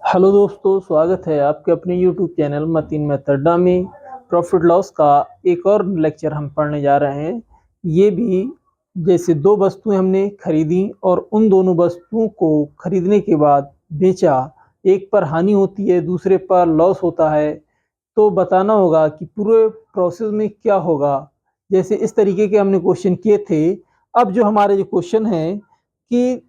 Hello दोस्तों, स्वागत है आपके अपने यूट्यूब चैनल मतीन मेथड में। प्रॉफिट लॉस का एक और लेक्चर हम पढ़ने जा रहे हैं। ये भी जैसे दो वस्तुएं हमने खरीदी और उन दोनों वस्तुओं को खरीदने के बाद बेचा, एक पर हानि होती है दूसरे पर लॉस होता है, तो बताना होगा कि पूरे प्रोसेस में क्या होगा। जैसे इस तरीके के हमने क्वेश्चन किए थे। अब जो हमारे जो क्वेश्चन है कि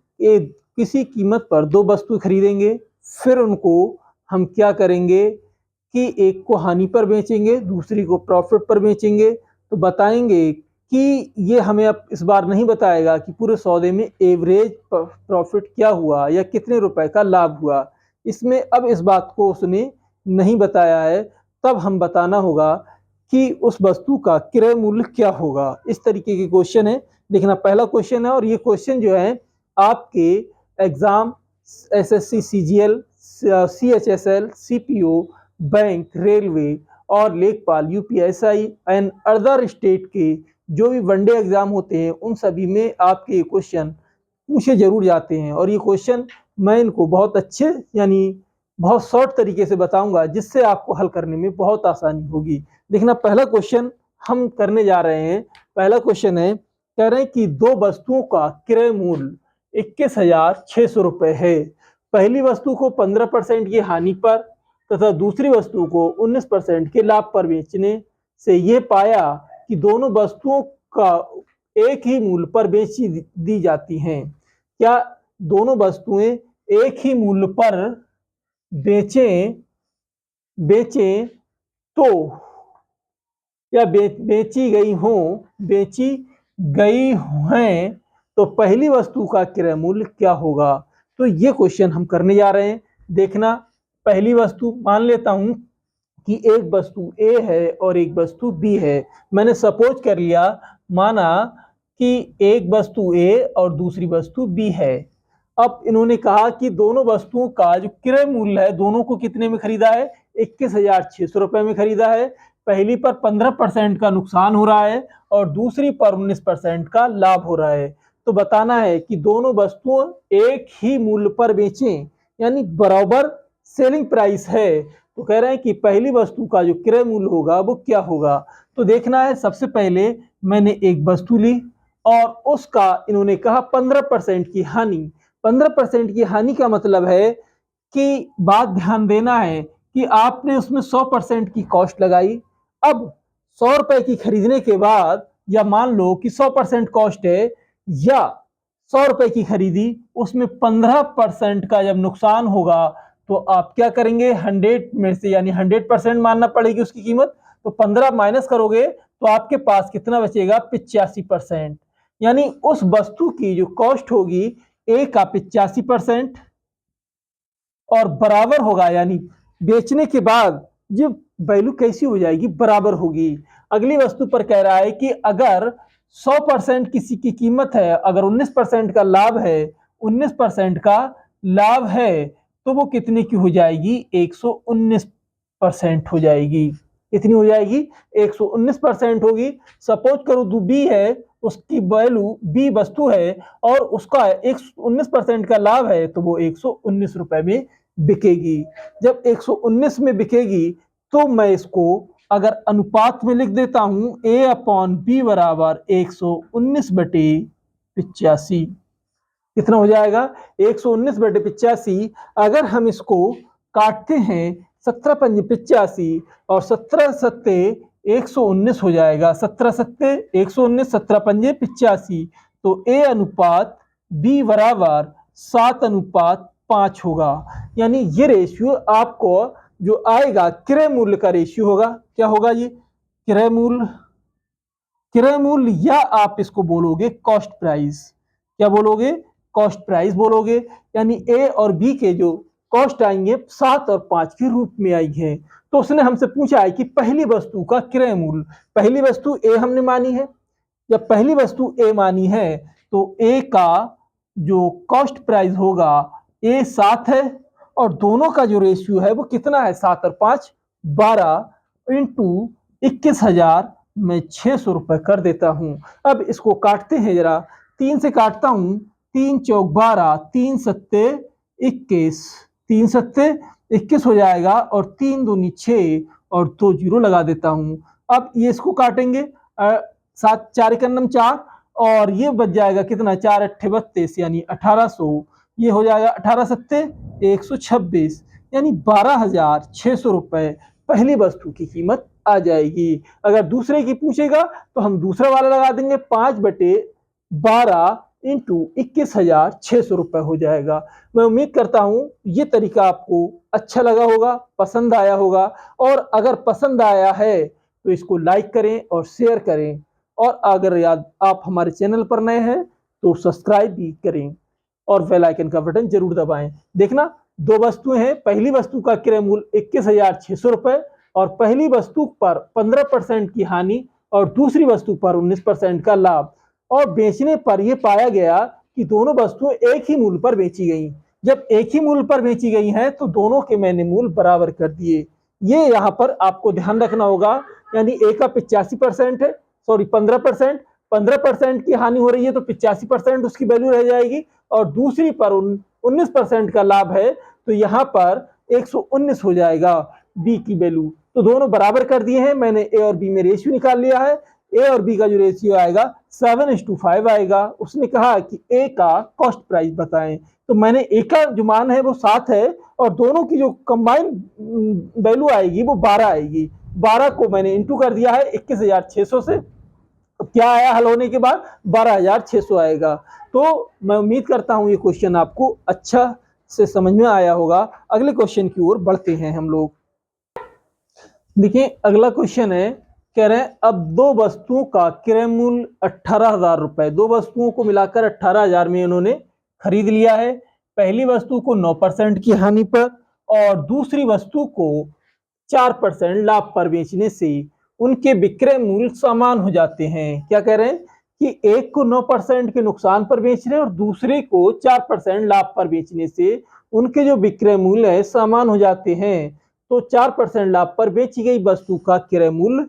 किसी कीमत पर दो वस्तु खरीदेंगे, फिर उनको हम क्या करेंगे कि एक को हानि पर बेचेंगे, दूसरी को प्रॉफिट पर बेचेंगे। तो बताएंगे कि ये हमें अब इस बार नहीं बताएगा कि पूरे सौदे में एवरेज प्रॉफिट क्या हुआ या कितने रुपए का लाभ हुआ। इसमें अब इस बात को उसने नहीं बताया है। तब हम बताना होगा कि उस वस्तु का क्रय मूल्य क्या होगा। इस तरीके के क्वेश्चन है। देखना, पहला क्वेश्चन है और ये क्वेश्चन जो है आपके exam SSC, CGL, CHSL, CPO, bank, railway और लेखपाल, यूपीएसआई एंड अदर स्टेट के जो भी वनडे एग्जाम होते हैं उन सभी में आपके ये क्वेश्चन पूछे जरूर जाते हैं। और ये क्वेश्चन मैं इनको बहुत अच्छे यानी बहुत शॉर्ट तरीके से बताऊंगा, जिससे आपको हल करने में बहुत आसानी होगी। देखना, पहला क्वेश्चन हम करने जा रहे हैं। पहला क्वेश्चन है, कह रहे हैं कि दो वस्तुओं का क्रय मूल्य 21,600 रुपए है। पहली वस्तु को 15% की हानि पर तथा दूसरी वस्तु को 19% के लाभ पर बेचने से यह पाया कि दोनों वस्तुओं का एक ही मूल्य पर बेची दी जाती हैं। क्या दोनों वस्तुएं एक ही मूल्य पर बेचें तो या बेची गई हैं तो पहली वस्तु का क्रय मूल्य क्या होगा। तो ये क्वेश्चन हम करने जा रहे हैं। देखना, पहली वस्तु मान लेता हूं कि एक वस्तु ए है और एक वस्तु बी है। मैंने सपोज कर लिया, माना कि एक वस्तु ए और दूसरी वस्तु बी है। अब इन्होंने कहा कि दोनों वस्तुओं का जो क्रय मूल्य है, दोनों को कितने में खरीदा है? 21,600 रुपए में खरीदा है। पहली पर 15% का नुकसान हो रहा है और दूसरी पर 19% का लाभ हो रहा है। तो बताना है कि दोनों वस्तुओं एक ही मूल्य पर बेचें, यानी बराबर सेलिंग प्राइस है। तो कह रहे हैं कि पहली वस्तु का जो क्रय मूल्य होगा वो क्या होगा। तो देखना है, सबसे पहले मैंने एक वस्तु ली और उसका इन्होंने कहा 15% की हानि। 15% की हानि का मतलब है कि बात ध्यान देना है कि आपने उसमें 100% की कॉस्ट लगाई। अब 100 रुपए की खरीदने के बाद, या मान लो कि 100% कॉस्ट है या 100 रुपए की खरीदी, उसमें 15% का जब नुकसान होगा तो आप क्या करेंगे? 100 में से यानी 100% मानना पड़ेगी उसकी कीमत। तो 15 माइनस करोगे तो आपके पास कितना बचेगा? 85%। यानी उस वस्तु की जो कॉस्ट होगी ए का 85% और बराबर होगा, यानी बेचने के बाद ये वैल्यू कैसी हो जाएगी? बराबर होगी। अगली वस्तु पर कह रहा है कि अगर 100% किसी की कीमत है, अगर 19% का लाभ है, 19% का लाभ है, तो वो कितने की हो जाएगी? 119% हो जाएगी। कितनी हो जाएगी? 119% होगी। सपोज करो दो बी है, उसकी वैल्यू बी वस्तु है और उसका 119% का लाभ है, तो वो 119 रुपए में बिकेगी। जब 119 में बिकेगी तो मैं इसको अगर अनुपात में लिख देता हूं, ए अपॉन बी बराबर 119/85। कितना हो जाएगा? 119/85। अगर हम इसको काटते हैं, 17 पंजे 85 और 17 सत्ते 119 हो जाएगा। 17 सत्ते 119, 17 पंजे 85। तो ए अनुपात बी बराबर 7:5 होगा। यानी ये रेशियो आपको जो आएगा क्रय मूल्य का रेशियो होगा। क्या होगा ये? क्रय मूल्य। क्रय मूल्य, या आप इसको बोलोगे कॉस्ट प्राइस। क्या बोलोगे? कॉस्ट प्राइस बोलोगे। यानी ए और बी के जो कॉस्ट आएंगे 7 और 5 के रूप में आई है। तो उसने हमसे पूछा है कि पहली वस्तु का क्रय मूल्य। पहली वस्तु ए हमने मानी है। जब पहली वस्तु ए मानी है तो ए का जो कॉस्ट प्राइस होगा, ए 7 है और दोनों का जो रेशियो है वो कितना है? 7 और 5 12 इंटू 21,000 मैं 600 रुपए कर देता हूं। अब इसको काटते हैं, जरा 3 से काटता हूं 3 चौक 12, 3 सत्ते 21, 3 सत्ते 21 हो जाएगा और 3 दूनी 6 और 2 जीरो लगा देता हूं। अब ये इसको काटेंगे, 7 4 एकम 4 और ये बच जाएगा कितना, 4 अट्ठे 32 यानी 1800। ये हो जाएगा 18 सत्ते 126 यानी 12,600 रुपए पहली वस्तु की कीमत आ जाएगी। अगर दूसरे की पूछेगा तो हम दूसरा वाला लगा देंगे, 5/12 इंटू 21,600 रुपए हो जाएगा। मैं उम्मीद करता हूं ये तरीका आपको अच्छा लगा होगा, पसंद आया होगा, और अगर पसंद आया है तो इसको लाइक करें और शेयर करें, और अगर आप हमारे चैनल पर नए हैं तो सब्सक्राइब भी करें और बेल आइकन का बटन जरूर दबाएं। देखना, दो वस्तुएं हैं, पहली वस्तु का क्रय मूल्य 21,600 रुपए और पहली वस्तु पर 15% की हानि और दूसरी वस्तु पर 19% का लाभ, और बेचने पर यह पाया गया कि दोनों वस्तुएं एक ही मूल्य पर बेची गई। जब एक ही मूल्य पर बेची गई हैं तो दोनों के मैंने मूल्य बराबर कर दिए। ये यहाँ पर आपको ध्यान रखना होगा, यानी ए का 85% है, सॉरी 15%, 15% की हानि हो रही है तो 85% उसकी वैल्यू रह जाएगी, और दूसरी पर 19% का लाभ है तो यहाँ पर 119 हो जाएगा बी की वैल्यू। तो दोनों बराबर कर दिए हैं, मैंने ए और बी में रेशियो निकाल लिया है। ए और बी का जो रेशियो आएगा 7:5 आएगा। उसने कहा कि ए का कॉस्ट प्राइस बताएं, तो मैंने ए का जो मान है वो 7 है और दोनों की जो कंबाइंड वैल्यू आएगी वो 12 आएगी। 12 को मैंने इंटू कर दिया है 21,600 से, तो क्या आया हल होने के बाद, 12,600 आएगा। तो मैं उम्मीद करता हूं ये क्वेश्चन आपको अच्छा से समझ में आया होगा। अगले क्वेश्चन की ओर बढ़ते हैं हम लोग। देखिए अगला क्वेश्चन है, कह रहे हैं अब दो वस्तुओं का क्रय मूल्य 18,000 रुपए, दो वस्तुओं को मिलाकर 18,000 में इन्होंने खरीद लिया है। पहली वस्तु को 9% की हानि पर और दूसरी वस्तु को 4% लाभ पर बेचने से उनके विक्रय मूल्य समान हो जाते हैं। क्या कह रहे हैं कि एक को 9% के नुकसान पर बेच रहे हैं और दूसरे को 4% लाभ पर बेचने से उनके जो विक्रय मूल्य है समान हो जाते हैं। तो 4% लाभ पर बेची गई वस्तु का क्रय मूल्य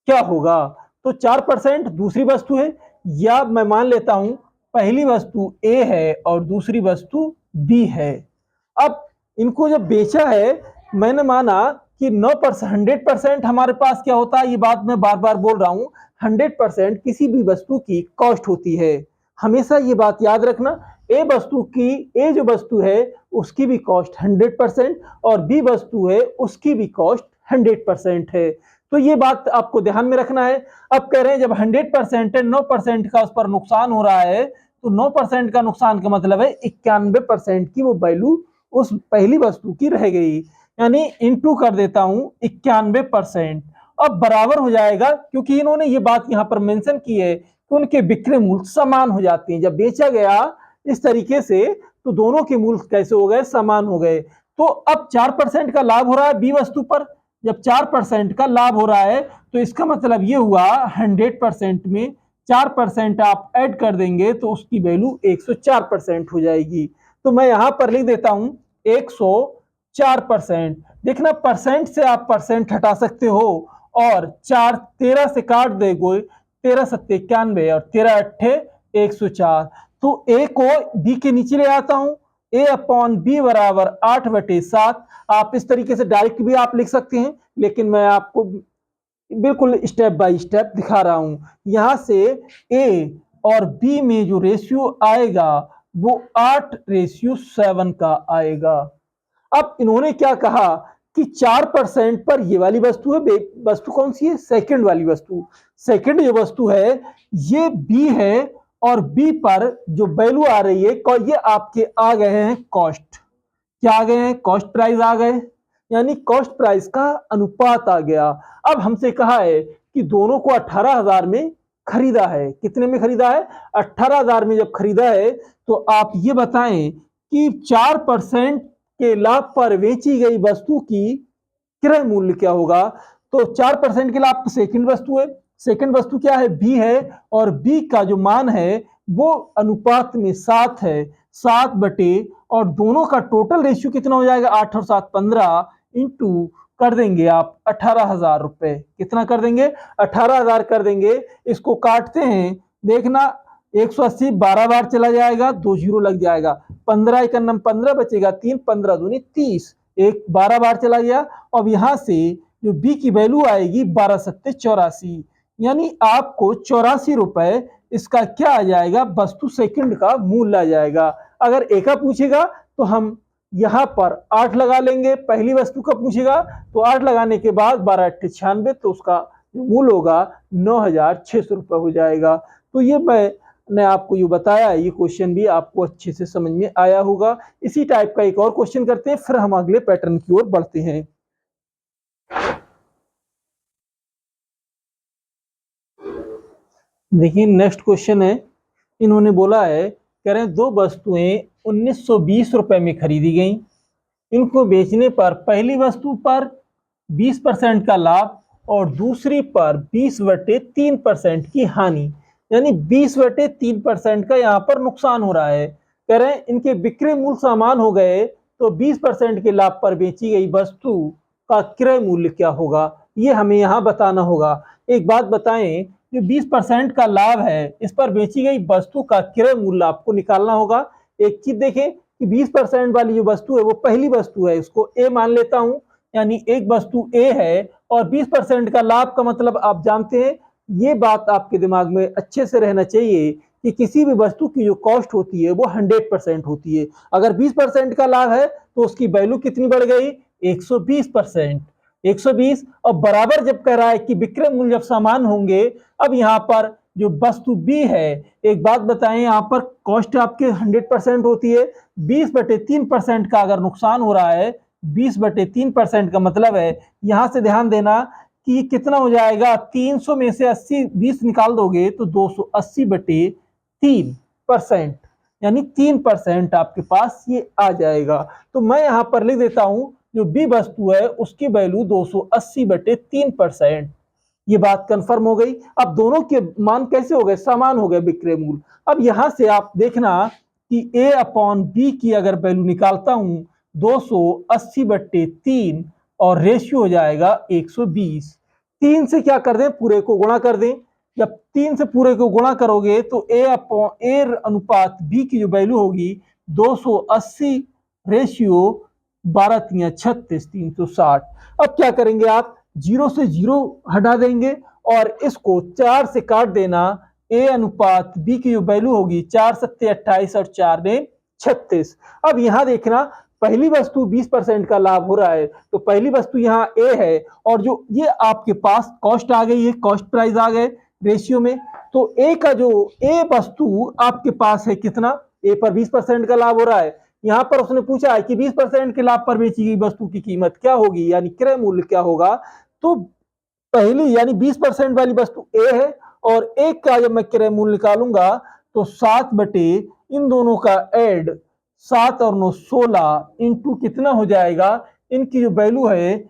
क्या होगा। तो 4% दूसरी वस्तु है, या मैं मान लेता हूं पहली वस्तु ए है और दूसरी वस्तु बी है। अब इनको जब बेचा है, मैंने माना कि 9% 100% हमारे पास क्या होता है, ये बात मैं बार बार बोल रहा हूं, 100% किसी भी वस्तु की कॉस्ट होती है। हमेशा ये बात याद रखना, ए वस्तु की, ए जो वस्तु है उसकी भी कॉस्ट 100% और बी वस्तु है उसकी भी कॉस्ट 100% है। तो ये बात आपको ध्यान में रखना है। अब कह रहे हैं जब 100% है, 9% का उस पर नुकसान हो रहा है, तो 9% का नुकसान का मतलब है 91% की वो वैल्यू उस पहली वस्तु की रह गई, यानी इंटू कर देता हूं 91%। अब बराबर हो जाएगा, क्योंकि इन्होंने ये बात यहां पर मेंशन की है कि उनके विक्रय मूल्य समान हो जाते हैं। जब बेचा गया इस तरीके से तो दोनों के मूल्य कैसे हो गए, समान हो गए। तो अब 4% का लाभ हो रहा है बी वस्तु पर। जब 4% का लाभ हो रहा है तो इसका मतलब ये हुआ 100% में 4% आप ऐड कर देंगे तो उसकी वैल्यू 104% हो जाएगी। तो मैं यहां पर लिख देता हूं 104%। देखना, परसेंट से आप परसेंट हटा सकते हो और 13 से काट देंगे, 13 सत्ते 91 और 13 अट्ठे 104। तो ए को बी के नीचे ले आता हूं, ए अपॉन बी बराबर 8/7। आप इस तरीके से डायरेक्ट भी आप लिख सकते हैं, लेकिन मैं आपको बिल्कुल स्टेप बाय स्टेप दिखा रहा हूं। यहां से ए और बी में जो रेशियो आएगा वो 8:7 का आएगा। अब इन्होंने क्या कहा कि 4% पर ये वाली वस्तु है, वस्तु कौन सी है, सेकंड वाली वस्तु। सेकंड जो वस्तु है ये बी है और बी पर जो वैल्यू आ रही है ये आपके आ गए हैं कॉस्ट। क्या आ गए हैं, कॉस्ट प्राइस आ गए, यानी कॉस्ट प्राइस का अनुपात आ गया। अब हमसे कहा है कि दोनों को 18,000 में खरीदा है। कितने में खरीदा है, 18,000 में जब खरीदा है तो आप ये बताएं कि 4% के लाभ पर बेची गई वस्तु की क्रय मूल्य क्या होगा। तो 4% के लाभ पर सेकंड वस्तु है, सेकंड वस्तु क्या है, बी है, और बी का जो मान है वो अनुपात में 7 है, 7 बटे, और दोनों का टोटल रेशियो कितना हो जाएगा, 8 और 7 15 इंटू कर देंगे आप 18,000 रुपए। कितना कर देंगे, 18,000 कर देंगे। इसको काटते हैं, देखना 180 12 बार चला जाएगा, 2 जीरो लग जाएगा, 15 एकन्नम 15 बचेगा, 3 15 दूनी 30, एक 12 बार चला गया। अब यहां से जो बी की वैल्यू आएगी 12 सत्ते 84, यानी आपको 84 रुपए इसका क्या आ जाएगा, वस्तु सेकंड का मूल्य आ जाएगा। अगर ए का पूछेगा तो हम यहाँ पर 8 लगा लेंगे, पहली वस्तु का पूछेगा तो 8 लगाने के बाद 12 अट्ठे 96, तो उसका जो मूल्य होगा 9,600 रुपए हो जाएगा। तो ये मैंने आपको ये बताया, ये क्वेश्चन भी आपको अच्छे से समझ में आया होगा। इसी टाइप का एक और क्वेश्चन करते हैं, फिर हम अगले पैटर्न की ओर बढ़ते हैं। देखिए नेक्स्ट क्वेश्चन है, इन्होंने बोला है, कह रहे हैं दो वस्तुएं 1920 रुपए में खरीदी गई, इनको बेचने पर पहली वस्तु पर 20% का लाभ और दूसरी पर 20/3% की हानि, यानी 20/3% का यहाँ पर नुकसान हो रहा है। कह रहे हैं इनके विक्रय मूल्य समान हो गए तो 20% के लाभ पर बेची गई वस्तु का क्रय मूल्य क्या होगा, ये हमें यहाँ बताना होगा। एक बात बताएं, जो 20% का लाभ है इस पर बेची गई वस्तु का क्रय मूल्य आपको निकालना होगा। एक चीज देखें कि 20% वाली जो वस्तु है वो पहली वस्तु है, इसको ए मान लेता हूं, यानी एक वस्तु ए है, और 20% का लाभ का मतलब आप जानते हैं, ये बात आपके दिमाग में अच्छे से रहना चाहिए कि किसी भी वस्तु की जो कॉस्ट होती है वो 100% होती है। अगर 20% का लाभ है तो उसकी वैल्यू कितनी बढ़ गई, 120%। 120 और बराबर जब कह रहा है कि विक्रय मूल्य जब समान होंगे, अब यहाँ पर जो वस्तु बी है, एक बात बताएं, यहाँ पर कॉस्ट आपके 100% होती है, 20/3% का अगर नुकसान हो रहा है, 20/3% का मतलब है, यहां से ध्यान देना कि कितना हो जाएगा, 300 में से 80 20 निकाल दोगे तो 280/3%, यानी 3% आपके पास ये आ जाएगा। तो मैं यहां पर लिख देता हूं, जो बी वस्तु है उसकी वैल्यू 280/3%। ये बात कंफर्म हो गई। अब दोनों के मान कैसे हो गए, समान हो गए विक्रय मूल्य। अब यहां से आप देखना कि ए अपॉन बी की अगर वैल्यू निकालता हूं 280/3 और रेशियो हो जाएगा 120। 3 से क्या कर दें, पूरे को गुणा कर दें। जब 3 से पूरे को गुणा करोगे तो ए अनुपात बी की जो वैल्यू होगी 280 रेशियो 12 3 36 360। अब क्या करेंगे आप, जीरो से जीरो हटा देंगे और इसको 4 से काट देना। ए अनुपात बी की जो वैल्यू होगी 4 सत्ते 28 और 4 ने 36। अब यहां देखना, पहली वस्तु 20% का लाभ हो रहा है तो पहली वस्तु यहाँ ए है, और जो ये आपके पास कॉस्ट आ गई है, कॉस्ट प्राइस आ गए रेशियो में, तो ए का जो ए वस्तु आपके पास है कितना, ए पर 20% का लाभ हो रहा है। यहाँ पर उसने पूछा है कि 20% के लाभ पर बेची गई वस्तु की कीमत क्या होगी, यानी क्रय मूल्य क्या होगा। तो पहली यानी 20% वाली वस्तु ए है, और एक का जब मैं क्रय मूल्य निकालूंगा तो 7 बटे इन दोनों का एड, 7 और 9 16 इंटू कितना हो जाएगा, इनकी जो वैल्यू है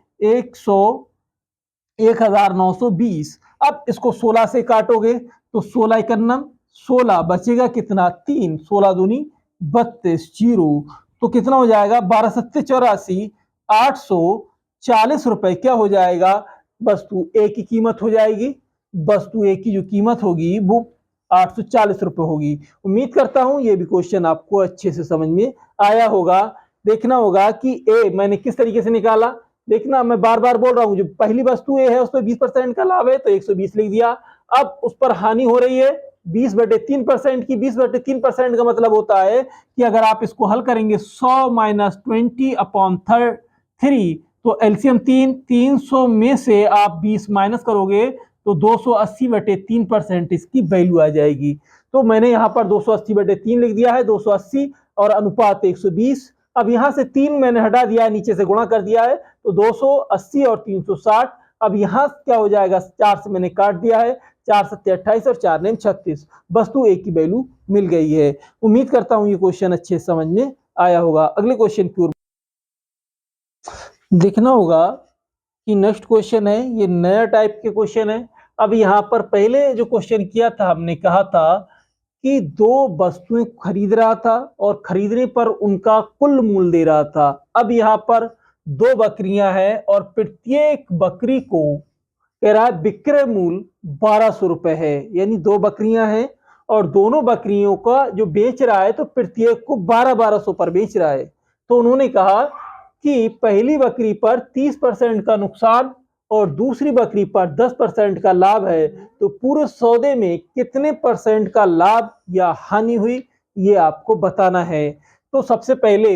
1920। अब इसको 16 से काटोगे तो 16 एकन्नम 16 बचेगा कितना, 3, 16 दूनी 32 जीरो, तो कितना हो जाएगा 12 सत्ते 84, 840 रुपए क्या हो जाएगा, वस्तु ए की कीमत हो जाएगी। वस्तु ए की जो कीमत होगी वो 840 रुपए होगी। उम्मीद करता हूं ये भी क्वेश्चन आपको अच्छे से समझ में आया होगा। देखना होगा कि ए मैंने किस तरीके से निकाला। देखना, मैं बार बार बोल रहा हूं, जो पहली वस्तु ए है उस पर 20% का लाभ है तो 120 लिख दिया। अब उस पर हानि हो रही है 20/3% की। 20/3% का मतलब होता है कि अगर आप इसको हल करेंगे 100 - 20/3, तो एलसीएम 300 में से आप 20 माइनस करोगे तो 280/3% इसकी वैल्यू आ जाएगी। तो मैंने यहाँ पर 280/3 लिख दिया है, 280 और अनुपात 120। अब यहाँ से 3 मैंने हटा दिया है, नीचे से गुणा कर दिया है, तो 280 और 360। अब यहाँ क्या हो जाएगा, 4 से मैंने काट दिया है, 4 सत्ते 28 और 4 ने 36। वस्तु ए की वैल्यू मिल गई है। उम्मीद करता हूं ये क्वेश्चन अच्छे समझ में आया होगा। अगले क्वेश्चन की ओर देखना होगा कि नेक्स्ट क्वेश्चन है, ये नया टाइप के क्वेश्चन है। अब यहाँ पर पहले जो क्वेश्चन किया था, हमने कहा था कि दो वस्तुएं खरीद रहा था और खरीदने पर उनका कुल मूल्य दे रहा था। अब यहाँ पर दो बकरियां हैं और प्रत्येक बकरी को कह रहा है विक्रय मूल्य 1200 रुपए है, यानी दो बकरियां हैं और दोनों बकरियों का जो बेच रहा है तो प्रत्येक को 1200 पर बेच रहा है। तो उन्होंने कहा कि पहली बकरी पर 30% का नुकसान और दूसरी बकरी पर 10% का लाभ है, तो पूरे सौदे में कितने परसेंट का लाभ या हानि हुई ये आपको बताना है। तो सबसे पहले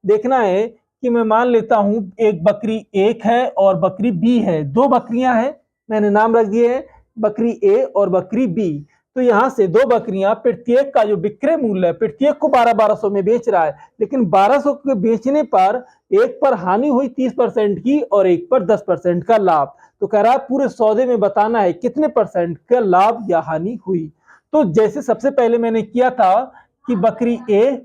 देखना है कि मैं मान लेता हूं एक बकरी एक है और बकरी बी है, दो बकरियां हैं, मैंने नाम रख दिए हैं बकरी ए और बकरी बी। तो यहां से दो बकरियां, प्रत्येक का जो विक्रय मूल्य है प्रत्येक को 1200 में बेच रहा है, लेकिन 1200 के बेचने पर एक पर हानि हुई 30% की और एक पर 10% का लाभ। तो कह रहा है पूरे सौदे में बताना है कितने परसेंट का लाभ या हानि हुई। तो जैसे सबसे पहले मैंने किया था कि बकरी ए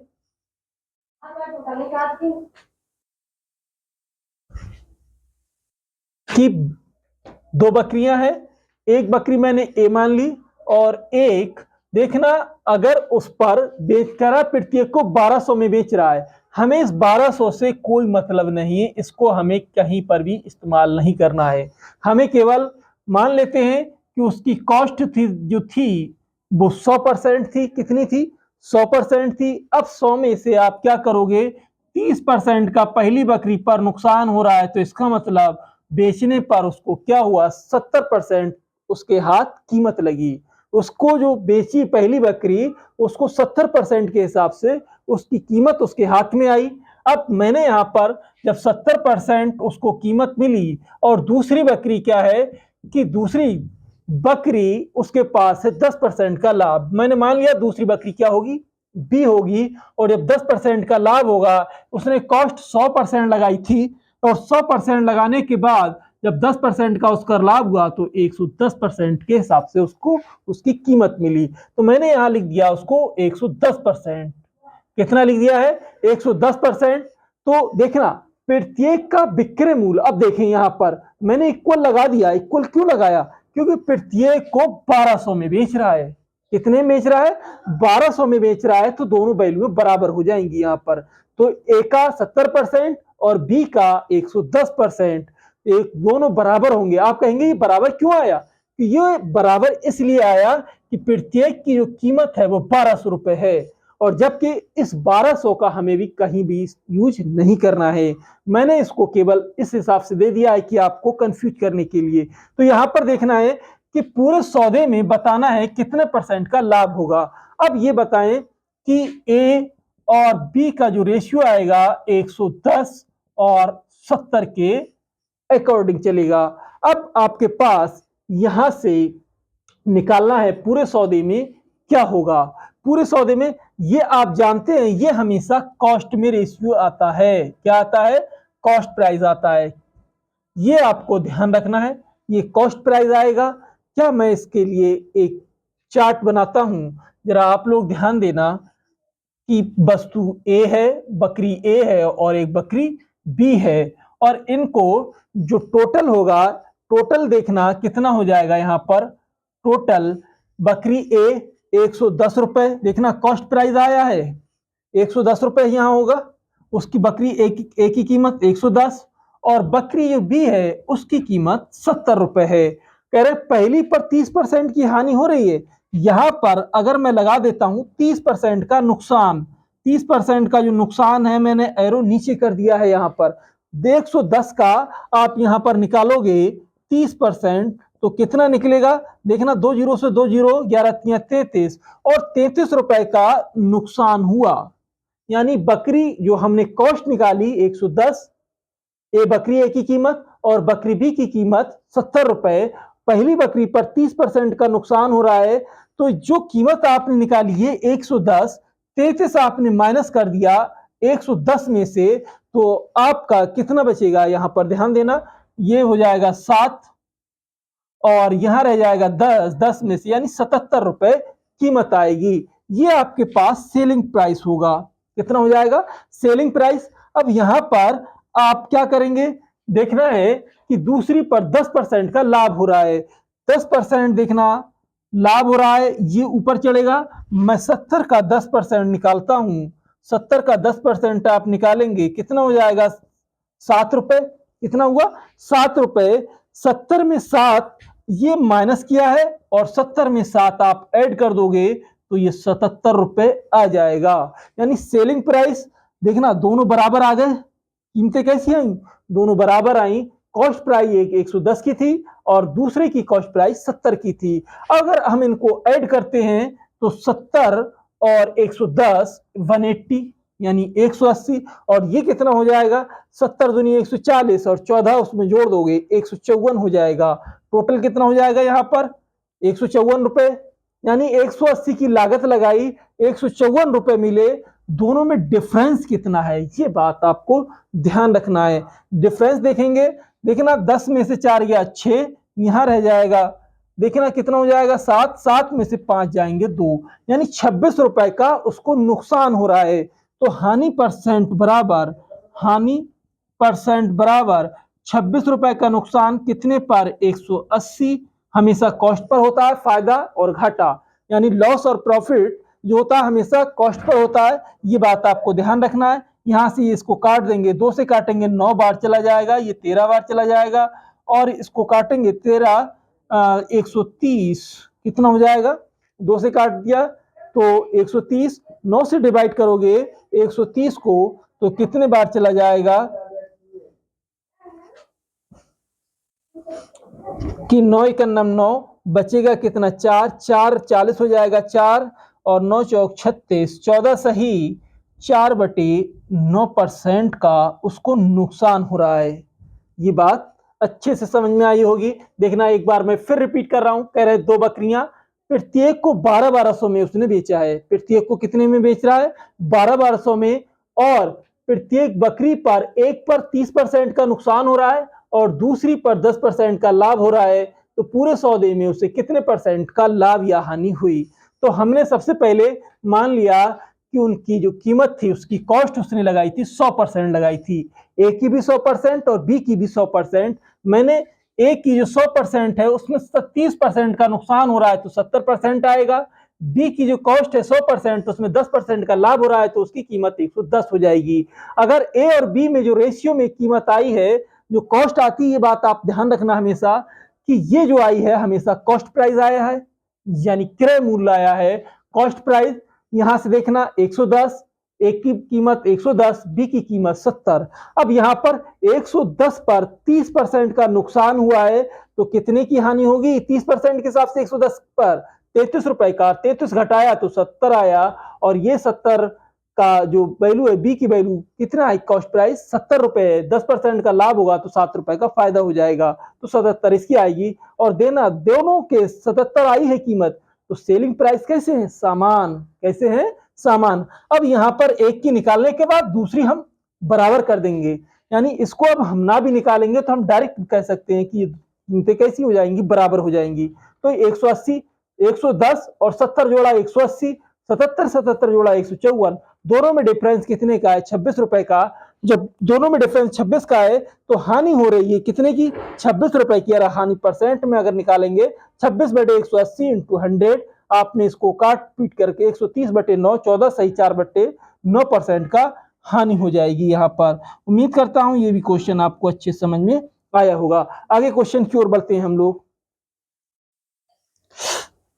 की दो बकरियां हैं, एक बकरी मैंने ए मान ली और एक देखना अगर उस पर बेच कर प्रत्येक को 1200 में बेच रहा है, हमें इस 1200 से कोई मतलब नहीं है, इसको हमें कहीं पर भी इस्तेमाल नहीं करना है। हमें केवल मान लेते हैं कि उसकी कॉस्ट थी जो थी वो 100% थी। कितनी थी? 100% थी। अब 100 में से आप क्या करोगे? 30% का पहली बकरी पर नुकसान हो रहा है, तो इसका मतलब बेचने पर उसको क्या हुआ? 70% उसके हाथ कीमत लगी। उसको जो बेची पहली बकरी, उसको 70% के हिसाब से उसकी कीमत उसके हाथ में आई। अब मैंने यहां पर जब 70% उसको कीमत मिली और दूसरी बकरी क्या है कि दूसरी बकरी उसके पास है 10% का लाभ। मैंने मान लिया दूसरी बकरी क्या होगी? बी होगी। और जब 10% का लाभ होगा, उसने कॉस्ट 100% लगाई थी और 100% लगाने के बाद जब 10% का उसका लाभ हुआ तो 110% के हिसाब से उसको उसकी कीमत मिली। तो मैंने यहां लिख दिया उसको 110%। कितना लिख दिया है? 110%। तो देखना प्रत्येक का विक्रय मूल्य, अब देखें यहां पर मैंने इक्वल लगा दिया। इक्वल क्यों लगाया? क्योंकि प्रत्येक को 1200 में बेच रहा है। कितने में बेच रहा है? 1200 में बेच रहा है, तो दोनों वैल्यू बराबर हो जाएंगी यहां पर। तो ए का 70% और बी का 110%, एक दोनों बराबर होंगे। आप कहेंगे ये बराबर क्यों आया? कि ये बराबर इसलिए आया कि प्रत्येक की जो कीमत है वो 1200 रुपए है, और जबकि इस 1200 का हमें भी कहीं भी यूज नहीं करना है। मैंने इसको केवल इस हिसाब से दे दिया है कि आपको कंफ्यूज करने के लिए। तो यहां पर देखना है कि पूरे सौदे में बताना है कितने परसेंट का लाभ होगा। अब ये बताएं कि ए और बी का जो रेशियो आएगा 110 और 70 के अकॉर्डिंग चलेगा। अब आपके पास यहां से निकालना है पूरे सौदे में क्या होगा। पूरे सौदे में ये आप जानते हैं ये हमेशा कॉस्ट में रेशियो आता है। क्या आता है? कॉस्ट प्राइस आता है। ये आपको ध्यान रखना है, ये कॉस्ट प्राइस आएगा। क्या मैं इसके लिए एक चार्ट बनाता हूं, जरा आप लोग ध्यान देना कि वस्तु ए है, बकरी ए है और एक बकरी बी है, और इनको जो टोटल होगा, टोटल देखना कितना हो जाएगा यहां पर। टोटल बकरी ए 110 रुपए, देखना कॉस्ट प्राइस आया है 110 रुपए यहां होगा। उसकी बकरी ए की कीमत 110 और बकरी जो बी है उसकी कीमत 70 रुपए है। कह रहे पहली पर 30% की हानि हो रही है। यहां पर अगर मैं लगा देता हूं 30% का नुकसान, 30% का जो नुकसान है मैंने एरो नीचे कर दिया है यहां पर। 110 का आप यहां पर निकालोगे 30%, तो कितना निकलेगा? देखना, 2 जीरो से 2 जीरो, 11 33 और 33 रुपए का नुकसान हुआ। यानी बकरी जो हमने कॉस्ट निकाली 110, ए बकरी ए की कीमत और बकरी बी की कीमत 70 रुपए, पहली बकरी पर 30% का नुकसान हो रहा है, तो जो कीमत आपने निकाली है 110, 33 आपने माइनस कर दिया 110 में से, तो आपका कितना बचेगा? यहां पर ध्यान देना, ये हो जाएगा 7 और यहां रह जाएगा 10, 10 में से यानी 77 रुपए कीमत आएगी। ये आपके पास सेलिंग प्राइस होगा। कितना हो जाएगा? Selling price. अब यहां पर आप क्या करेंगे? देखना है कि दूसरी पर 10% का लाभ हो रहा है। 10% देखना लाभ हो रहा है, ये ऊपर चढ़ेगा। मैं 70 का 10% निकालता हूं। 70 का 10% आप निकालेंगे, कितना हो जाएगा? 7 रुपए। कितना हुआ? 7 रुपए। 70 में 7 ये माइनस किया है और 70 में 7 आप ऐड कर दोगे तो ये 77 रुपए आ जाएगा। यानी सेलिंग प्राइस देखना दोनों बराबर आ गए, कीमतें कैसी आई, दोनों बराबर आई। कॉस्ट प्राइस एक 110 की थी और दूसरे की कॉस्ट प्राइस 70 की थी। अगर हम इनको ऐड करते हैं तो 70 और 110 180 यानी 180, और ये कितना हो जाएगा, 70 दूनी 140 और 14 उसमें जोड़ दोगे 154 हो जाएगा। टोटल कितना हो जाएगा यहाँ पर 154 रुपए, यानी 180 की लागत लगाई, 154 रुपए मिले। दोनों में डिफरेंस कितना है ये बात आपको ध्यान रखना है। डिफरेंस देखेंगे, देखना 10 में से 4 गया 6, यहां रह जाएगा, देखना कितना हो जाएगा 7, 7 में से 5 जाएंगे 2, यानी 26 रुपए का उसको नुकसान हो रहा है। तो हानि परसेंट बराबर 26 रुपए का नुकसान कितने पर 180। हमेशा कॉस्ट पर होता है फायदा और घाटा, यानी लॉस और प्रॉफिट जो होता है हमेशा कॉस्ट पर होता है, ये बात आपको ध्यान रखना है। यहां से इसको काट देंगे, 2 से काटेंगे 9 बार चला जाएगा, ये 13 बार चला जाएगा, और इसको काटेंगे 13 130 कितना हो जाएगा, 2 से काट दिया तो 130, 9 से डिवाइड करोगे 130 को तो कितने बार चला जाएगा कि 9 1 9 बचेगा कितना 4, 4 40 हो जाएगा 4 और 9 चौक 36, 14 सही 4/9% का उसको नुकसान हो रहा है। ये बात अच्छे से समझ में आई होगी। देखना एक बार मैं फिर रिपीट कर रहा हूं, कह रहे 2 बकरियां, प्रत्येक को 1200 में उसने बेचा है। प्रत्येक को कितने में बेच रहा है, 1200 में, और प्रत्येक बकरी पर एक पर 30% का नुकसान हो रहा है और दूसरी पर 10% का लाभ हो रहा है। तो पूरे सौदे में उसे कितने परसेंट का लाभ या हानि हुई। तो हमने सबसे पहले मान लिया कि उनकी जो कीमत थी उसकी कॉस्ट उसने लगाई थी 100% लगाई थी, ए की भी 100% और बी की भी 100%। मैंने ए की जो 100% है उसमें 30% का नुकसान हो रहा है तो 70% आएगा, बी की जो कॉस्ट है 100% उसमें 10% का लाभ हो रहा है तो उसकी कीमत 110 हो जाएगी। अगर ए और बी में जो रेशियो में कीमत आई है, जो कॉस्ट आती है, ये बात आप ध्यान रखना हमेशा कि ये जो आई है हमेशा कॉस्ट प्राइस आया है, यानी क्रय मूल्य आया है। कॉस्ट प्राइस यहां से देखना 110, एक की कीमत 110, बी की कीमत 70। अब यहां पर 110 पर 30% का नुकसान हुआ है तो कितने की हानि होगी, 30% के हिसाब से 110 पर 33 रुपए का, 33 घटाया तो 70 आया, और ये 70 का जो वैल्यू है, बी की वैल्यू कितना है, कॉस्ट प्राइस 70 रुपए है, 10% का लाभ होगा तो 7 रुपए का फायदा हो जाएगा, तो 77 इसकी आएगी। और देना दोनों के 77 आई है कीमत, तो सेलिंग प्राइस कैसे है, सामान, कैसे है, सामान। अब यहां पर एक की निकालने के बाद दूसरी हम बराबर कर देंगे, यानी इसको अब हम ना भी निकालेंगे तो हम डायरेक्ट कह सकते हैं कि कीमतें कैसी हो जाएंगी, बराबर हो जाएंगी। तो 180, 110 और 70 जोड़ा 180, 77 77 जोड़ा 154, दोनों में डिफरेंस कितने का है, 26 रुपए का। जब दोनों में डिफरेंस 26 का है तो हानि हो रही है कितने की, 26 रुपए की। अगर हानि परसेंट में अगर निकालेंगे 26/180 इंटू 100, आपने इसको काट पीट करके 130/9, 14 सही 4/9% का हानि हो जाएगी यहाँ पर। उम्मीद करता हूं ये भी क्वेश्चन आपको अच्छे समझ में आया होगा। आगे क्वेश्चन की ओर बढ़ते हैं हम लोग।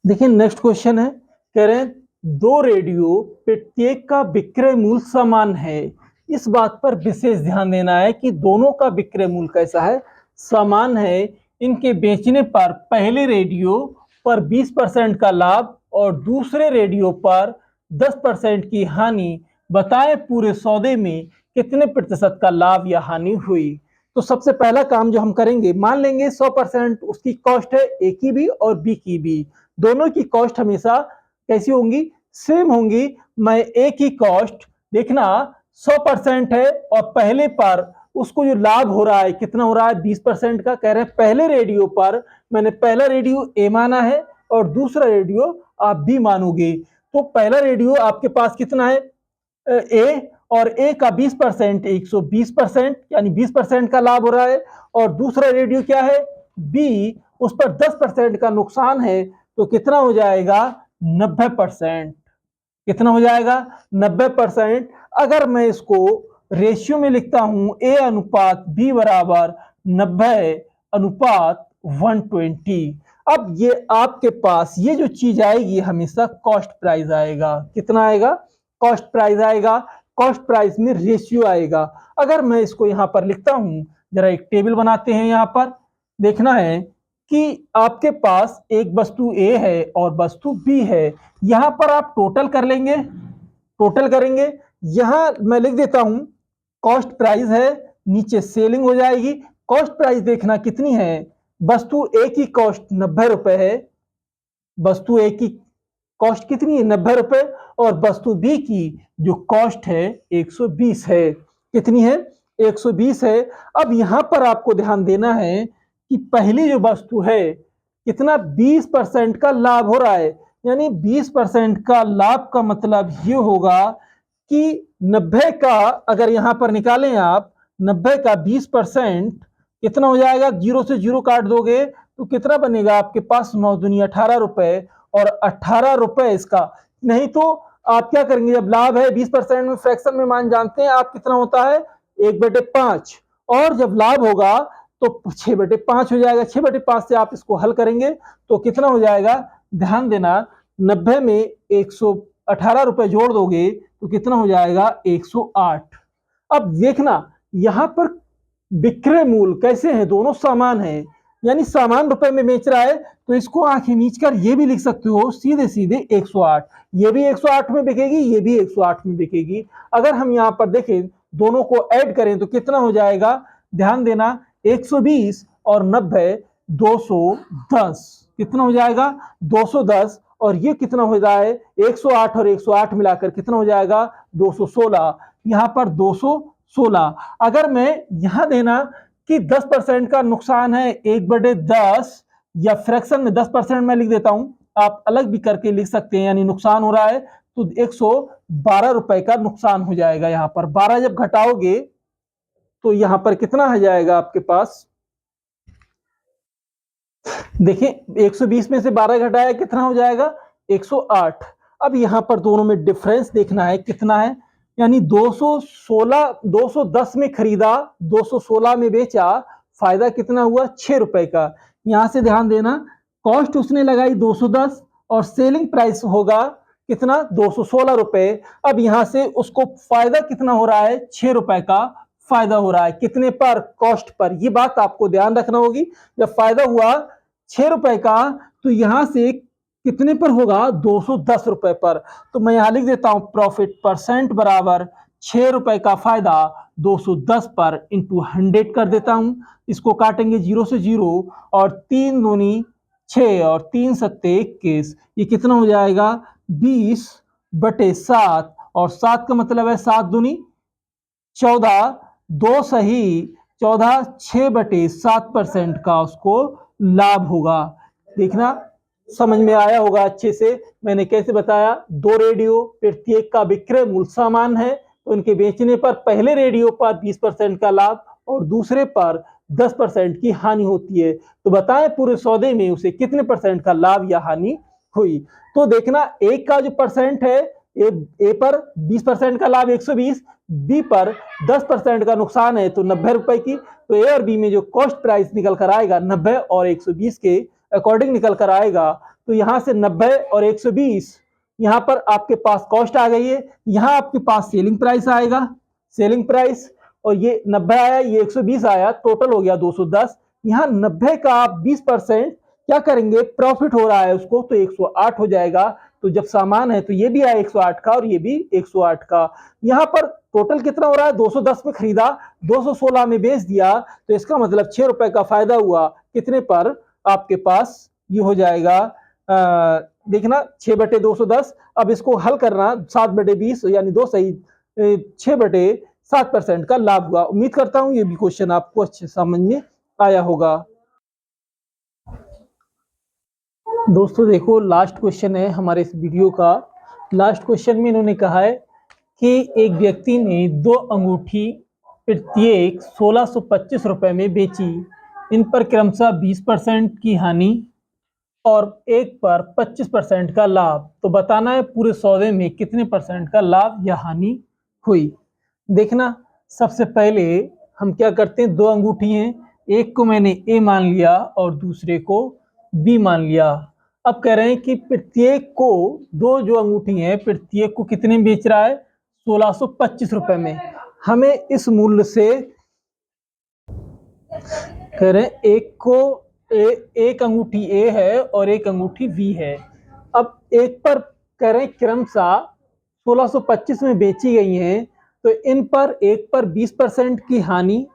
देखिए नेक्स्ट क्वेश्चन है, कह रहे हैं 2 रेडियो प्रत्येक का विक्रय मूल्य समान है। इस बात पर विशेष ध्यान देना है कि दोनों का विक्रय मूल्य कैसा है, समान है। इनके बेचने पर पहले रेडियो पर 20% का लाभ और दूसरे रेडियो पर 10% की हानि। बताएं पूरे सौदे में कितने प्रतिशत का लाभ या हानि हुई। तो सबसे पहला काम जो हम करेंगे, मान लेंगे 100% उसकी कॉस्ट है, ए की भी और बी की भी। दोनों की कॉस्ट हमेशा कैसी होंगी, सेम होंगी। मैं ए की कॉस्ट देखना 100% है और पहले पर उसको जो लाभ हो रहा है कितना हो रहा है, 20% का। कह रहे हैं पहले रेडियो पर मैंने पहला रेडियो ए माना है और दूसरा रेडियो आप बी मानोगे। तो पहला रेडियो आपके पास कितना है, ए, और ए का 20% 120%, यानी 20% का लाभ हो रहा है। और दूसरा रेडियो क्या है, बी, उस पर 10% का नुकसान है तो कितना हो जाएगा, 90%। कितना हो जाएगा, 90%। अगर मैं इसको रेशियो में लिखता हूं, ए अनुपात बी बराबर 90 अनुपात 120। अब ये आपके पास ये जो चीज आएगी हमेशा कॉस्ट प्राइस आएगा। कितना आएगा? कॉस्ट प्राइस आएगा। कॉस्ट प्राइस में रेशियो आएगा। अगर मैं इसको यहाँ पर लिखता हूं, जरा एक टेबल बनाते हैं। यहाँ पर देखना है कि आपके पास एक वस्तु ए है और वस्तु बी है। यहाँ पर आप टोटल कर लेंगे, टोटल करेंगे। यहाँ मैं लिख देता हूं कॉस्ट प्राइस है, नीचे सेलिंग हो जाएगी। कॉस्ट प्राइस देखना कितनी है, वस्तु ए की कॉस्ट 90 रुपए है, वस्तु ए की कॉस्ट कितनी है 90 रुपए, और वस्तु बी की जो कॉस्ट है 120 है। कितनी है? 120 है। अब यहां पर आपको ध्यान देना है कि पहली जो वस्तु है कितना 20% का लाभ हो रहा है, यानी 20% का लाभ का मतलब ये होगा कि 90 का अगर यहां पर निकालें आप, 90 का 20% कितना हो जाएगा? जीरो से जीरो काट दोगे तो कितना बनेगा आपके पास? 9 दूनी 18 रुपए, और 18 रुपए इसका। नहीं तो आप क्या करेंगे, जब लाभ है 20% में फ्रैक्शन में मान जानते हैं आप कितना होता है? 1/5, और जब लाभ होगा तो 6/5 हो जाएगा। 6/5 से आप इसको हल करेंगे तो कितना हो जाएगा? ध्यान देना, 90 में 118 रुपए जोड़ दोगे तो कितना हो जाएगा? 108। अब देखना यहां पर विक्रय मूल्य कैसे है, दोनों समान है, यानी समान रुपए में बेच रहा है, तो इसको आंखें मीच कर ये भी लिख सकते हो सीधे सीधे 108। ये भी 108 में बिकेगी, ये भी 108 में बिकेगी। अगर हम यहाँ पर देखें दोनों को ऐड करें तो कितना हो जाएगा? ध्यान देना, 120 और 90 210। कितना हो जाएगा? 210। और ये कितना हो जाए? 108 और 108 मिलाकर कितना हो जाएगा? 216। यहाँ पर 216। अगर मैं यहां देना कि 10% का नुकसान है 1/10, या फ्रैक्शन में 10% मैं लिख देता हूं, आप अलग भी करके लिख सकते हैं, यानी नुकसान हो रहा है तो 112 रुपए का नुकसान हो जाएगा। यहां पर 12 जब घटाओगे तो यहां पर कितना आ जाएगा आपके पास? देखिए 120 में से 12 घटाया कितना हो जाएगा? 108। अब यहां पर दोनों में डिफरेंस देखना है कितना है, यानी 210 में खरीदा, 216 में बेचा, फायदा कितना हुआ? 6 रुपए का। यहां से ध्यान देना, कॉस्ट उसने लगाई 210 और सेलिंग प्राइस होगा कितना? 216 रुपए। अब यहां से उसको फायदा कितना हो रहा है? 6 रुपए का फायदा हो रहा है। कितने पर? Cost per. ये बात आपको ध्यान रखना होगी। जब फायदा हुआ 6 रुपए का तो यहां से कितने पर होगा? 210 रुपए पर। तो मैं यहां लिख देता हूं प्रॉफिट परसेंट बराबर 6 रुपए का फायदा 210 पर इंटू 100 कर देता हूं। इसको काटेंगे जीरो से जीरो, और 3 दूनी 6 और 3 सत्ते 21। ये कितना हो जाएगा? 20/7, और 7 का मतलब है 7 दूनी 14, 2 सही 14, 6/7% का उसको लाभ होगा। देखना समझ में आया होगा अच्छे से मैंने कैसे बताया। 2 रेडियो, प्रत्येक का विक्रय मूल्य समान है, तो उनके बेचने पर पहले रेडियो पर 20% का लाभ और दूसरे पर 10% की हानि होती है। तो बताएं पूरे सौदे में उसे कितने परसेंट का लाभ या हानि हुई। तो देखना एक का जो परसेंट है, ए पर 20% का लाभ 120, बी पर 10% का नुकसान है तो 90 रुपए की। तो ए और बी में जो कॉस्ट प्राइस निकल कर आएगा 90 और 120 के अकॉर्डिंग निकल कर आएगा। तो यहां से 90 और 120, यहां पर आपके पास कॉस्ट आ गई है, यहां आपके पास सेलिंग प्राइस आएगा, सेलिंग प्राइस, और ये 90 आया, ये 120 आया, टोटल हो गया 210। यहां 90 का आप 20% क्या करेंगे? प्रॉफिट हो रहा है उसको, तो 108 हो जाएगा। तो जब सामान है तो ये भी आया 108 का और ये भी 108 का। यहां पर टोटल कितना हो रहा है? 210 में खरीदा, 216 में बेच दिया, तो इसका मतलब 6 रुपए का फायदा हुआ। कितने पर? आपके पास ये हो जाएगा देखना 6/210। अब इसको हल करना, 7/20 यानी 2 सही 6/7% का लाभ हुआ। उम्मीद करता हूं ये भी क्वेश्चन आपको अच्छे समझ में आया होगा। दोस्तों देखो लास्ट क्वेश्चन है हमारे इस वीडियो का। लास्ट क्वेश्चन में इन्होंने कहा है कि एक व्यक्ति ने 2 अंगूठी प्रत्येक 1625 रुपए में बेची। इन पर क्रमशः 20% की हानि और एक पर 25% का लाभ। तो बताना है पूरे सौदे में कितने परसेंट का लाभ या हानि हुई। देखना सबसे पहले हम क्या करते हैं, 2 अंगूठी हैं, एक को मैंने ए मान लिया और दूसरे को बी मान लिया। अब कह रहे हैं कि प्रत्येक को, दो जो अंगूठी हैं प्रत्येक को कितने में बेच रहा है, 1625 रुपए में। हमें इस मूल्य से कह रहे हैं एक को एक अंगूठी ए है और एक अंगूठी बी है। अब एक पर कह रहे हैं क्रमशः 1625 में बेची गई हैं, तो इन पर एक पर 20% की हानि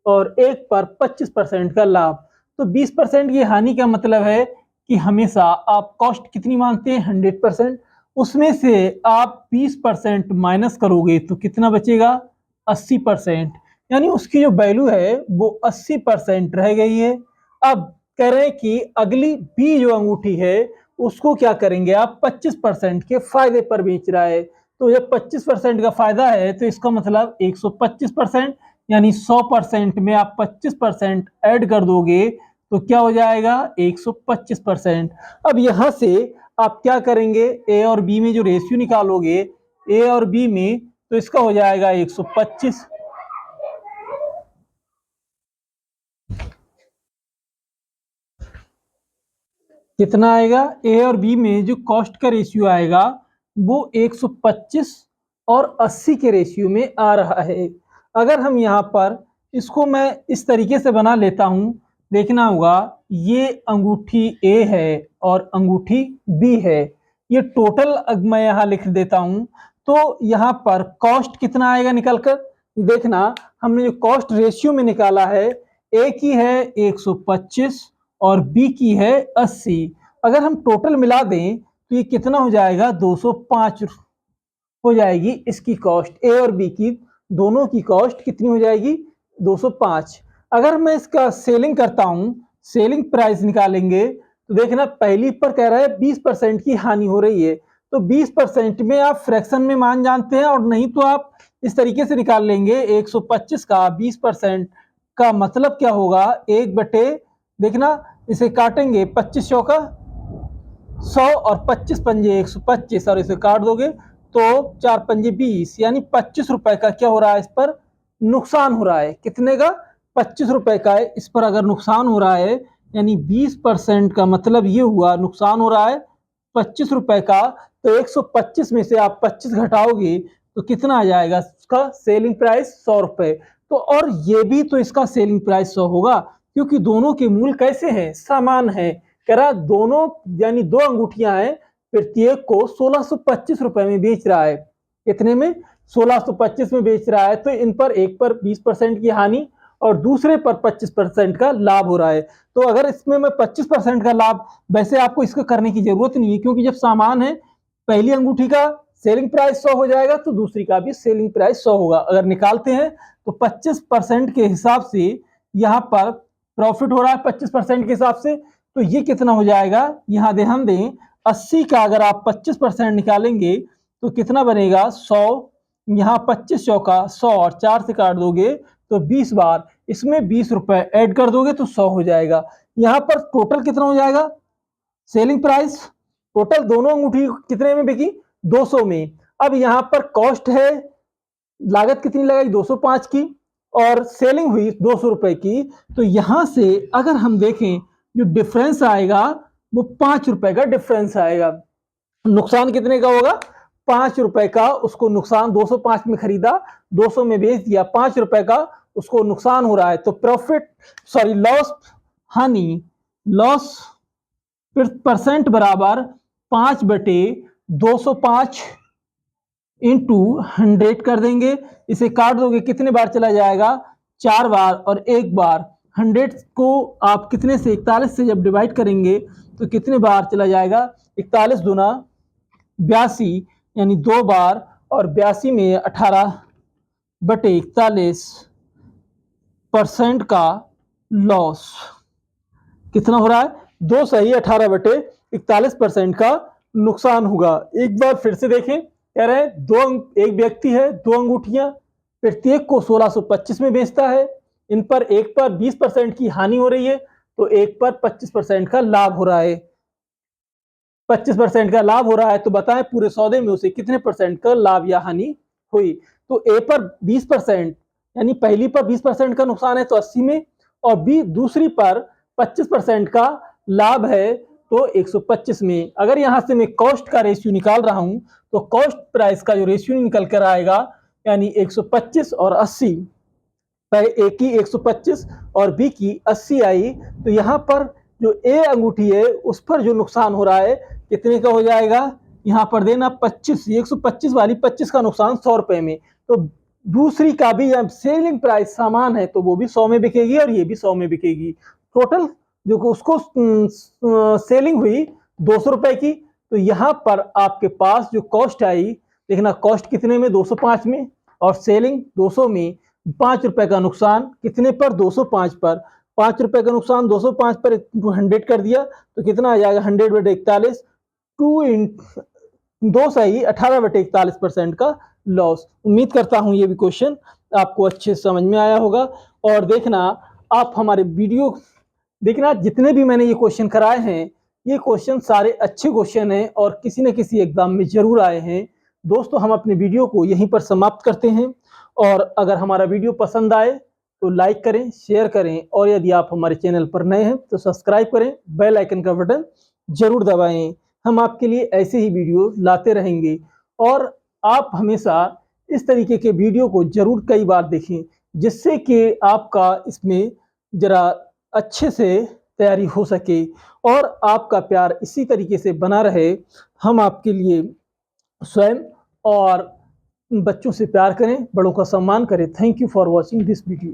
और एक पर 25% का लाभ। तो 20% की हानि का मतलब है कि हमेशा आप कॉस्ट कितनी मानते हैं, 100%, उसमें से आप 20% माइनस करोगे तो कितना बचेगा, 80%। यानी उसकी जो वैल्यू है वो 80% रह गई है। अब कह रहे हैं कि अगली बी जो अंगूठी है उसको क्या करेंगे आप, 25% के फायदे पर बेच रहा है। तो जब 25% का फायदा है तो इसका मतलब 125%, यानी 100% में आप 25% ऐड कर दोगे तो क्या हो जाएगा, 125%। अब यहां से आप क्या करेंगे, ए और बी में जो रेशियो निकालोगे ए और बी में, तो इसका हो जाएगा 125। कितना आएगा, ए और बी में जो कॉस्ट का रेशियो आएगा वो 125 और 80 के रेशियो में आ रहा है। अगर हम यहाँ पर इसको मैं इस तरीके से बना लेता हूँ, देखना होगा ये अंगूठी ए है और अंगूठी बी है। ये टोटल मैं यहाँ लिख देता हूँ, तो यहाँ पर कॉस्ट कितना आएगा निकल कर, देखना हमने जो कॉस्ट रेशियो में निकाला है, ए की है 125 और बी की है 80। अगर हम टोटल मिला दें तो ये कितना हो जाएगा, 205 हो जाएगी इसकी कॉस्ट। ए और बी की दोनों की कॉस्ट कितनी हो जाएगी, 205। अगर मैं इसका सेलिंग करता हूं, सेलिंग प्राइस निकालेंगे तो देखना पहली पर कह रहा है 20% की हानि हो रही है, तो 20% में आप फ्रैक्शन में मान जानते हैं, और नहीं तो आप इस तरीके से निकाल लेंगे 125 का 20% का मतलब क्या होगा, एक बटे, देखना इसे काटेंगे 25 का 100 और 25 पंजे 125, और इसे काट दोगे तो 4 पंजे 20, यानी 25 रुपए का क्या हो रहा है, इस पर नुकसान हो रहा है। कितने का, 25 रुपए का है इस पर अगर नुकसान हो रहा है, यानी 20% का मतलब ये हुआ नुकसान हो रहा है 25 रुपए का। तो 125 में से आप 25 घटाओगे तो कितना आ जाएगा, उसका सेलिंग प्राइस 100 रुपए। तो और ये भी तो इसका सेलिंग प्राइस 100 होगा, क्योंकि दोनों के मूल कैसे हैं, समान है। कह रहा दोनों यानी दो अंगूठियां हैं, प्रत्येक को 1625 रुपए में बेच रहा है। कितने में, 1625 में बेच रहा है। तो इन पर एक पर 20% की हानि और दूसरे पर 25% का लाभ हो रहा है। तो अगर इसमें मैं 25% का लाभ, वैसे आपको इसको करने की जरूरत नहीं है, क्योंकि जब सामान है, पहली अंगूठी का सेलिंग प्राइस 100 हो जाएगा तो दूसरी का भी सेलिंग प्राइस 100 होगा। अगर निकालते हैं तो 25% के हिसाब से यहाँ पर प्रॉफिट हो रहा है 25% के हिसाब से, तो ये कितना हो जाएगा, यहाँ ध्यान दें 80 का अगर आप 25% निकालेंगे तो कितना बनेगा, 100, यहाँ 25 चौका 100 और 4 से काट दोगे तो 20 बार, इसमें 20 रुपए ऐड कर दोगे तो 100 हो जाएगा। यहाँ पर टोटल कितना हो जाएगा, सेलिंग प्राइस टोटल दोनों अंगूठी कितने में बिकी, 200 में। अब यहाँ पर कॉस्ट है, लागत कितनी लगाई 205 की, और सेलिंग हुई 200 रुपए की। तो यहां से अगर हम देखें जो डिफरेंस आएगा वो 5 रुपए का डिफरेंस आएगा। नुकसान कितने का होगा, 5 रुपए का। उसको नुकसान 205 में खरीदा, 200 में बेच दिया, 5 रुपए का उसको नुकसान हो रहा है। तो प्रॉफिट सॉरी लॉस, हानि, लॉस परसेंट बराबर 5/205 इंटू 100 कर देंगे। इसे काट दोगे कितने बार चला जाएगा, 4 बार, और एक बार 100 को आप कितने से, 41 से जब डिवाइड करेंगे तो कितने बार चला जाएगा, 41 दूना 82, यानी 2 बार, और 82 में 18/41% का लॉस। कितना हो रहा है, 2 सही 18/41% का नुकसान होगा। एक बार फिर से देखें, कह रहे हैं एक व्यक्ति है, दो अंगूठियां, प्रत्येक को 1625 में बेचता है। इन पर एक पर 20% की हानि हो रही है तो एक पर 25% का लाभ हो रहा है। 25% का लाभ हो रहा है, तो बताएं पूरे सौदे में उसे कितने परसेंट का लाभ या हानि हुई। तो ए पर 20%, यानी पहली पर 20% का नुकसान है तो 80 में, और बी दूसरी पर 25% का लाभ है तो 125 में। अगर यहाँ से मैं कॉस्ट का रेशियो निकाल रहा हूँ तो कॉस्ट प्राइस का जो रेशियो निकल कर आएगा यानी 125 और 80, ए की 125 और बी की 80 आई, तो यहाँ पर जो ए अंगूठी है उस पर जो नुकसान हो रहा है कितने का हो जाएगा, यहाँ पर देना 25, 125 वाली 25 का नुकसान 100 रुपए में। तो दूसरी का भी सेलिंग प्राइस सामान है तो वो भी 100 में बिकेगी और ये भी 100 में बिकेगी। टोटल जो उसको सेलिंग हुई 200 रुपए की, तो यहाँ पर आपके पास जो कॉस्ट आई, देखना कॉस्ट कितने में, 205 में, और सेलिंग 200 में। 5 रुपए का नुकसान कितने पर, 205 पर। 5 रुपए का नुकसान 205 पर 100 कर दिया तो कितना आ जाएगा, 100/41, 2 सही 18/41% का लॉस। उम्मीद करता हूं ये भी क्वेश्चन आपको अच्छे समझ में आया होगा। और देखना आप हमारे वीडियो देखना, जितने भी मैंने ये क्वेश्चन कराए हैं ये क्वेश्चन सारे अच्छे क्वेश्चन हैं और किसी न किसी एग्जाम में जरूर आए हैं। दोस्तों हम अपने वीडियो को यहीं पर समाप्त करते हैं, और अगर हमारा वीडियो पसंद आए तो लाइक करें, शेयर करें, और यदि आप हमारे चैनल पर नए हैं तो सब्सक्राइब करें, बेल आइकन का बटन जरूर दबाएं। हम आपके लिए ऐसे ही वीडियो लाते रहेंगे और आप हमेशा इस तरीके के वीडियो को जरूर कई बार देखें, जिससे कि आपका इसमें जरा अच्छे से तैयारी हो सके और आपका प्यार इसी तरीके से बना रहे। हम आपके लिए स्वयं और बच्चों से प्यार करें, बड़ों का सम्मान करें। Thank you for watching this video.